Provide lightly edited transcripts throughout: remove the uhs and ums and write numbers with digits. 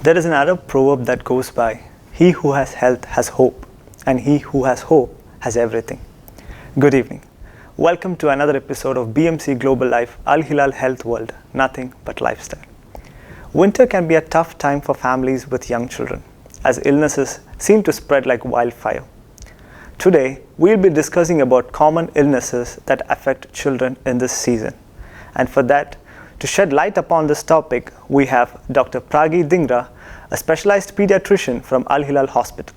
There is an Arab proverb that goes by, he who has health has hope, and he who has hope has everything. Good evening. Welcome to another episode of BMC Global Life AlHilal Health World, Nothing But Lifestyle. Winter can be a tough time for families with young children, as illnesses seem to spread like wildfire. Today, we'll be discussing about common illnesses that affect children in this season. And for that, to shed light upon this topic, we have Dr. Pragyee Dhingra, a specialized pediatrician from AlHilal Hospital.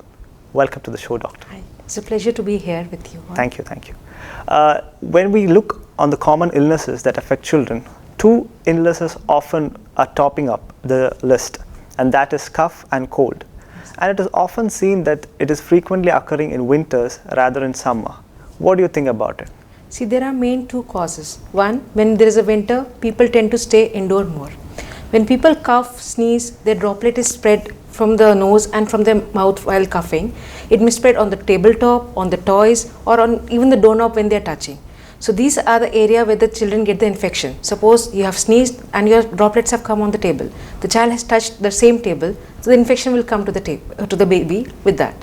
Welcome to the show, doctor. Hi. It's a pleasure to be here with you. Thank you. When we look on the common illnesses that affect children, two illnesses often are topping up the list, and that is cough and cold. And it is often seen that it is frequently occurring in winters rather than summer. What do you think about it? See, there are main two causes. One, when there is a winter, people tend to stay indoor more. When people cough, sneeze, their droplet is spread from the nose and from their mouth while coughing. It may spread on the tabletop, on the toys, or on even the doorknob when they are touching. So these are the area where the children get the infection. Suppose you have sneezed and your droplets have come on the table. The child has touched the same table, so the infection will come to the baby with that.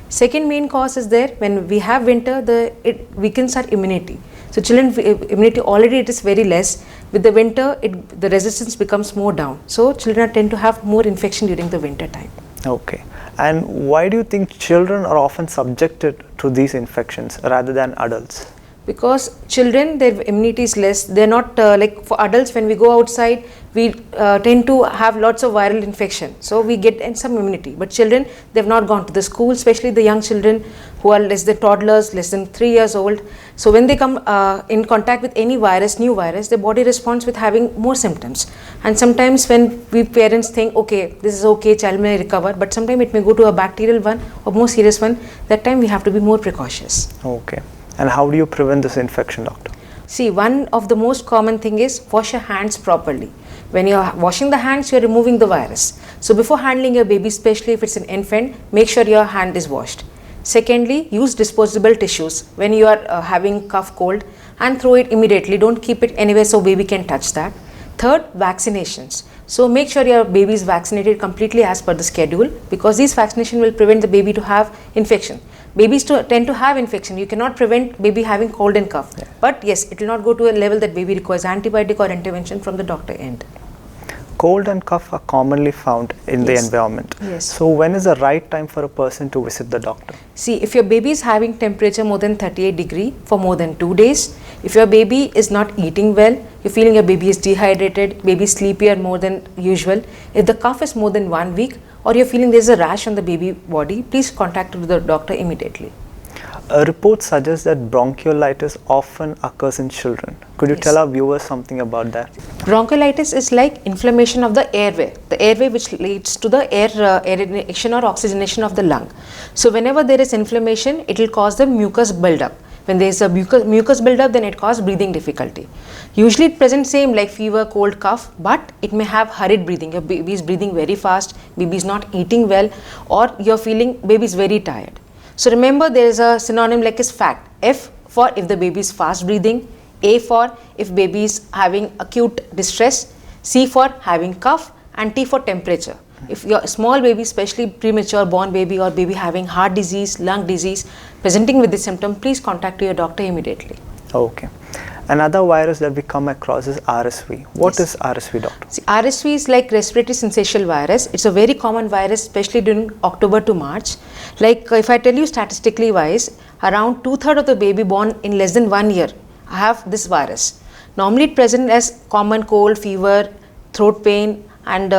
Second main cause is there, when we have winter, it weakens our immunity. So children immunity already it is very less. With the winter, the resistance becomes more down. So children tend to have more infection during the winter time. Okay. And why do you think children are often subjected to these infections rather than adults? Because children, their immunity is less. They're not like for adults. When we go outside, we tend to have lots of viral infection. So we get some immunity. But children, they've not gone to the school, especially the young children who are less than toddlers, less than 3 years old. So when they come in contact with any virus, new virus, their body responds with having more symptoms. And sometimes when we parents think, okay, this is okay, child may recover, but sometimes it may go to a bacterial one or more serious one. That time we have to be more precautious. Okay. And how do you prevent this infection, doctor? See, one of the most common thing is wash your hands properly. When you are washing the hands, you are removing the virus. So before handling your baby, especially if it's an infant, make sure your hand is washed. Secondly, use disposable tissues when you are having cough, cold, and throw it immediately. Don't keep it anywhere so baby can touch that. Third, vaccinations. So make sure your baby is vaccinated completely as per the schedule, because these vaccination will prevent the baby to have infection. Babies tend to have infection. You cannot prevent baby having cold and cough. Yeah. But yes, it will not go to a level that baby requires antibiotic or intervention from the doctor end. Cold and cough are commonly found in the environment. Yes. So when is the right time for a person to visit the doctor? See, if your baby is having temperature more than 38 degree for more than 2 days, if your baby is not eating well, you're feeling your baby is dehydrated, baby is sleepier more than usual, if the cough is more than 1 week, or you're feeling there's a rash on the baby body, please contact the doctor immediately. A report suggests that bronchiolitis often occurs in children. Could you tell our viewers something about that? Bronchiolitis is like inflammation of the airway which leads to the aeration or oxygenation of the lung. So whenever there is inflammation, it will cause the mucus buildup. When there is a mucus buildup, then it causes breathing difficulty. Usually it presents same like fever, cold, cough, but it may have hurried breathing. Your baby is breathing very fast, baby is not eating well, or you're feeling baby is very tired. So remember, there is a synonym like is FACT. F for if the baby is fast breathing, A for if baby is having acute distress, C for having cough, and T for temperature. If your small baby, especially premature born baby or baby having heart disease, lung disease, presenting with this symptom, please contact your doctor immediately. Okay. Another virus that we come across is RSV. What is RSV, doctor? See, RSV is like respiratory syncytial virus. It's a very common virus, especially during October to March. Like if I tell you statistically wise, around 2/3 of the baby born in less than 1 year have this virus. Normally it presents as common cold, fever, throat pain, and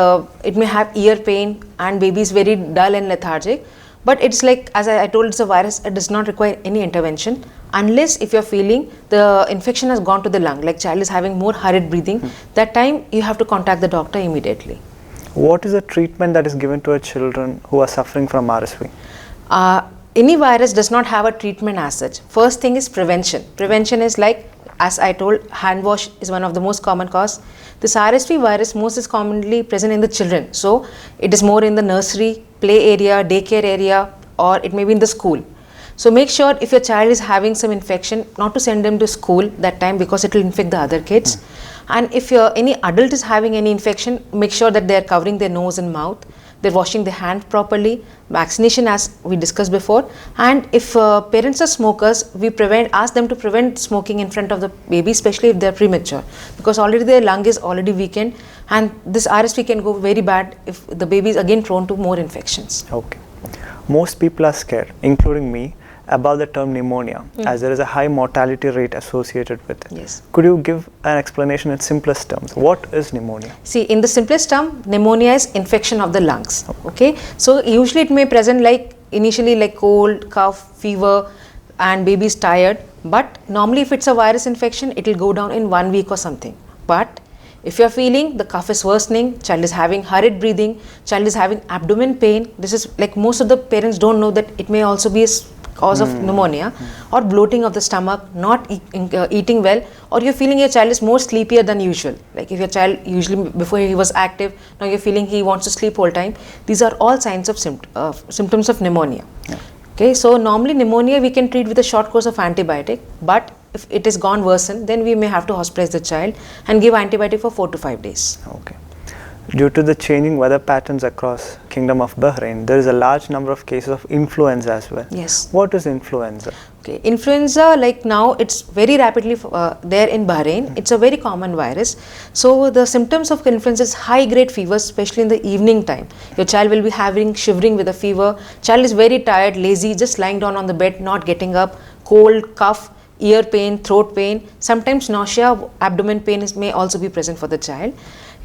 it may have ear pain, and baby is very dull and lethargic. But it's like, as I told, it's a virus. It does not require any intervention unless if you're feeling the infection has gone to the lung, like child is having more hurried breathing. That time you have to contact the doctor immediately. What is the treatment that is given to our children who are suffering from RSV? Any virus does not have a treatment as such. First thing is prevention. Prevention is like, as I told, hand wash is one of the most common cause. This RSV virus most is commonly present in the children. So it is more in the nursery, play area, daycare area, or it may be in the school. So make sure if your child is having some infection, not to send them to school that time because it will infect the other kids. And if any adult is having any infection, make sure that they are covering their nose and mouth. they're washing their hand properly, vaccination as we discussed before, and if parents are smokers, we ask them to prevent smoking in front of the baby, especially if they're premature, because already their lung is already weakened, and this RSV can go very bad if the baby is again prone to more infections. Okay. Most people are scared, including me, about the term pneumonia, as there is a high mortality rate associated with it. Yes. Could you give an explanation in simplest terms? What is pneumonia? See, in the simplest term, pneumonia is infection of the lungs. Okay. So usually it may present like initially like cold, cough, fever, and baby is tired. But normally if it's a virus infection, it will go down in 1 week or something. But if you are feeling the cough is worsening, child is having hurried breathing, child is having abdomen pain, this is like most of the parents don't know that it may also be a cause of pneumonia, or bloating of the stomach, not eating well, or you're feeling your child is more sleepier than usual. Like if your child usually before he was active, now you're feeling he wants to sleep all time. These are all signs of symptoms of pneumonia. Yeah. Okay, so normally pneumonia we can treat with a short course of antibiotic, but if it is gone worsen, then we may have to hospitalize the child and give antibiotic for 4 to 5 days. Okay. Due to the changing weather patterns across Kingdom of Bahrain, there is a large number of cases of influenza as well. Yes. What is influenza? Okay, influenza, like now it's very rapidly there in Bahrain. It's a very common virus. So the symptoms of influenza is high grade fever, especially in the evening time. Your child will be having shivering with a fever. Child is very tired, lazy, just lying down on the bed, not getting up, cold, cough, ear pain, throat pain, sometimes nausea, abdomen pain may also be present for the child.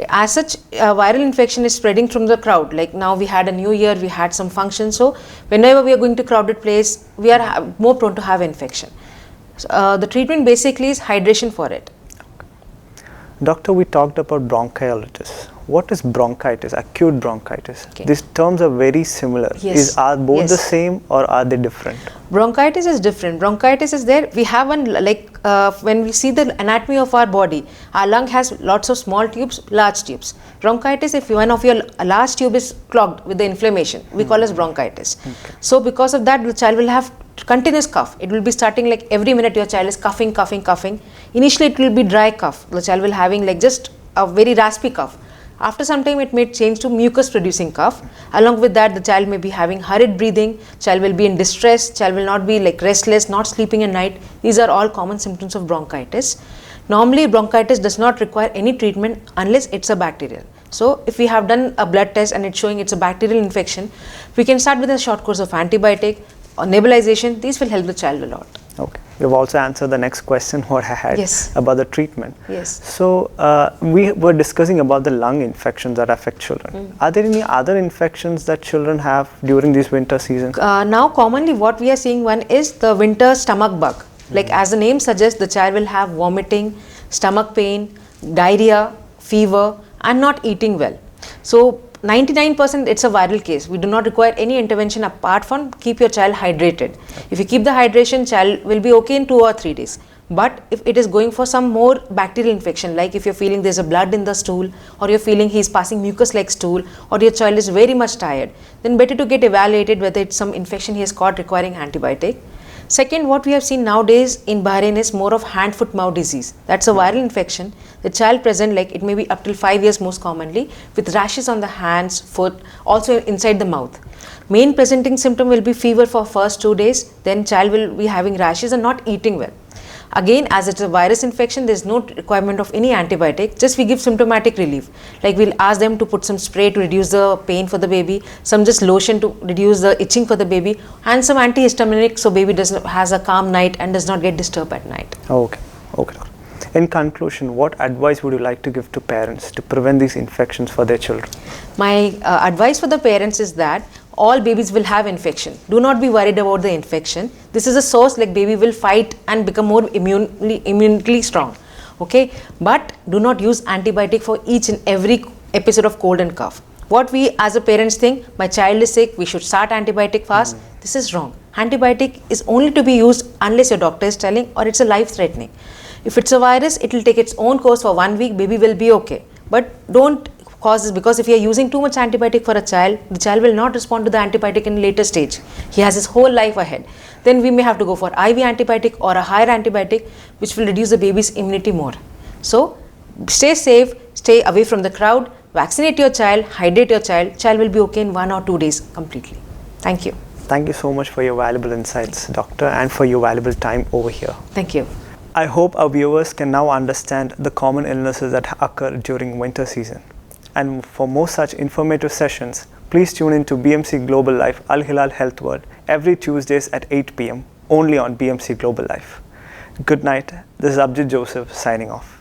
As such, viral infection is spreading from the crowd. Like now we had a new year, we had some function. So whenever we are going to crowded place, we are more prone to have infection. So, the treatment basically is hydration for it. Doctor, we talked about bronchiolitis. What is bronchitis, acute bronchitis? Okay. These terms are very similar. Yes. Are both Yes. the same or are they different? Bronchitis is different. Bronchitis is there. We have one, like when we see the anatomy of our body, our lung has lots of small tubes, large tubes. Bronchitis, if one of your large tube is clogged with the inflammation, we call as bronchitis. Okay. So because of that, the child will have continuous cough. It will be starting like every minute your child is coughing, coughing, coughing. Initially it will be dry cough. The child will having like just a very raspy cough. After some time, it may change to mucus producing cough. Along with that, the child may be having hurried breathing, child will be in distress, child will not be like restless, not sleeping at night. These are all common symptoms of bronchitis. Normally, bronchitis does not require any treatment unless it's a bacterial. So, if we have done a blood test and it's showing it's a bacterial infection, we can start with a short course of antibiotic or nebulization. These will help the child a lot. Okay. You've also answered the next question what I had Yes. about the treatment. Yes. So we were discussing about the lung infections that affect children. Are there any other infections that children have during this winter season? Now commonly what we are seeing one is the winter stomach bug. Like as the name suggests, the child will have vomiting, stomach pain, diarrhea, fever and not eating well. So 99% it's a viral case. We do not require any intervention apart from keep your child hydrated. If you keep the hydration, child will be okay in 2 or 3 days. But if it is going for some more bacterial infection, like if you're feeling there's a blood in the stool, or you're feeling he's passing mucus like stool, or your child is very much tired, then better to get evaluated whether it's some infection he has caught requiring antibiotic. Second, what we have seen nowadays in Bahrain is more of hand, foot, mouth disease. That's a viral infection. The child present, like it may be up till 5 years most commonly, with rashes on the hands, foot, also inside the mouth. Main presenting symptom will be fever for first 2 days, then child will be having rashes and not eating well. Again, as it's a virus infection, there is no requirement of any antibiotic, just we give symptomatic relief. Like we'll ask them to put some spray to reduce the pain for the baby, some just lotion to reduce the itching for the baby, and some antihistaminic so baby has a calm night and does not get disturbed at night. Okay. Okay. In conclusion, what advice would you like to give to parents to prevent these infections for their children? My advice for the parents is that all babies will have infection. Do not be worried about the infection. This is a source, like baby will fight and become more immunely strong. Okay, but do not use antibiotic for each and every episode of cold and cough. What we as a parents think, my child is sick, we should start antibiotic fast. This is wrong. Antibiotic is only to be used unless your doctor is telling or it's a life threatening. If it's a virus, it will take its own course for 1 week, baby will be okay. But don't cause this, because if you are using too much antibiotic for a child, the child will not respond to the antibiotic in later stage. He has his whole life ahead. Then we may have to go for IV antibiotic or a higher antibiotic, which will reduce the baby's immunity more. So stay safe, stay away from the crowd, vaccinate your child, hydrate your child will be okay in 1 or 2 days completely. Thank you. Thank you so much for your valuable insights, doctor, and for your valuable time over here. Thank you. I hope our viewers can now understand the common illnesses that occur during winter season. And for more such informative sessions, please tune in to BMC Global Life AlHilal Health World every Tuesdays at 8 p.m. only on BMC Global Life. Good night. This is Abjit Joseph signing off.